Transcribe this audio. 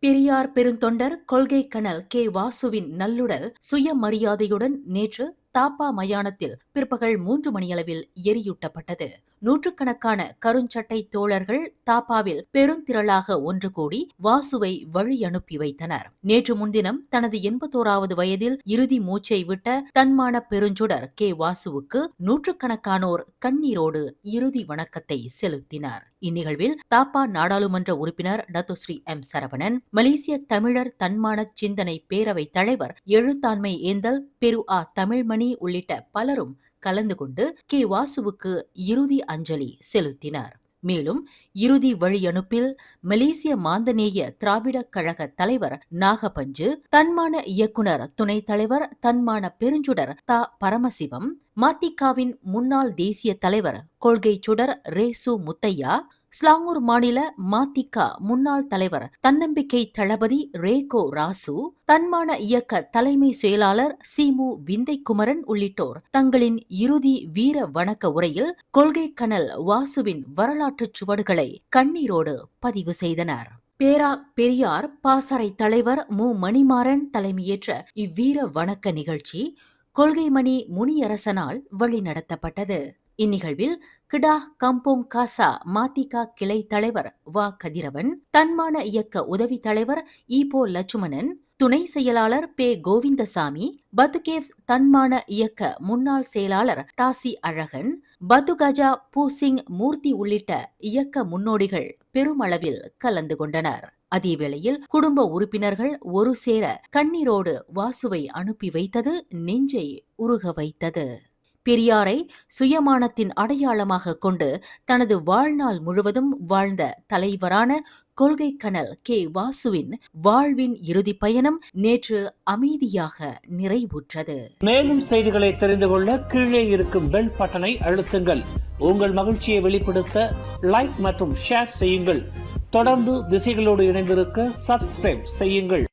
பெரியார் பெருந்தொண்டர் கொள்கை கனல் கே. வாசுவின் நல்லுடல் சுயமரியாதையுடன் நேற்று தாப்பா மயானத்தில் பிற்பகல் 3 மணியளவில் எரியூட்டப்பட்டது. நூற்றுக்கணக்கான கருஞ்சட்டை தோழர்கள் தாப்பாவில் பெருந்திரளாக ஒன்று கூடி வாசுவை வழி அனுப்பி வைத்தனர். நேற்று முன்தினம் தனது 81வது வயதில் இறுதி மூச்சை விட்ட தன்மான பெருஞ்சுடர் கே. வாசுவுக்கு நூற்றுக்கணக்கானோர் கண்ணீரோடு இறுதி வணக்கத்தை செலுத்தினர். இந்நிகழ்வில் தாப்பா நாடாளுமன்ற உறுப்பினர் டத்துஸ்ரீ எம். சரவணன், மலேசிய தமிழர் தன்மான சிந்தனை பேரவைத் தலைவர் எழுத்தாண்மை ஏந்தல் பெரு ஆ. தமிழ்மணி உள்ளிட்ட பலரும் கலந்து கொண்டு கே. வாசுவுக்கு இறுதி அஞ்சலி செலுத்தினர். மேலும் இறுதி வழியனுப்பில் மலேசிய மாந்தநேய திராவிடக் கழக தலைவர் நாகப்பஞ்சு, தன்மான இயக்குனர் துணைத் தலைவர் தன்மான பெருஞ்சுடர் தா. பரமசிவம், மதிகவின் முன்னாள் தேசிய தலைவர் கொள்கை சுடர் ரேசு முத்தையா, ஸ்லாங்கூர் மாநில மதிக முன்னாள் தலைவர் தன்னம்பிக்கை தளபதி ரேகோ ராசு, தன்மான இயக்க தலைமை செயலாளர் சீமு விந்தைக்குமரன் உள்ளிட்டோர் தங்களின் இறுதி வீர வணக்க உரையில் கொள்கை கனல் வாசுவின் வரலாற்றுச் சுவடுகளை கண்ணீரோடு பதிவு செய்தனர். பெரியார் பாசறை தலைவர் மு. மணிமாறன் தலைமையேற்ற இவ்வீர வணக்க நிகழ்ச்சி கொள்கைமணி முனியரசனால் வழிநடத்தப்பட்டது. இந்நிகழ்வில் கிடா கம்போங் காசா மதிக கிளை தலைவர் வ. கதிரவன், தன்மான இயக்க உதவி தலைவர் ஈபோ லட்சுமணன், துணை செயலாளர் பே. கோவிந்தசாமி, பத்துகேவ்ஸ் தன்மான இயக்க முன்னாள் செயலாளர் தாசி அழகன், பத்துகஜா பூசிங் மூர்த்தி உள்ளிட்ட இயக்க முன்னோடிகள் பெருமளவில் கலந்து கொண்டனர். அதேவேளையில் குடும்ப உறுப்பினர்கள் ஒரு சேர கண்ணீரோடு வாசுவை அனுப்பி வைத்தது நெஞ்சை உருக வைத்தது. பெரியாரை சுயமானத்தின் அடையாளமாக கொண்டு தனது வாழ்நாள் முழுவதும் வாழ்ந்த தலைவரான கொள்கை கனல் கே. வாசுவின் வாழ்வின் இறுதி பயணம் நேற்று அமைதியாக நிறைவுற்றது. மேலும் செய்திகளை தெரிந்து கொள்ள கீழே இருக்கும் பெல் பட்டனை அழுத்துங்கள். உங்கள் மகிழ்ச்சியை வெளிப்படுத்த லைக் மற்றும் ஷேர் செய்யுங்கள். தொடர்ந்து திசைகளோடு இணைந்திருக்க சப்ஸ்கிரைப் செய்யுங்கள்.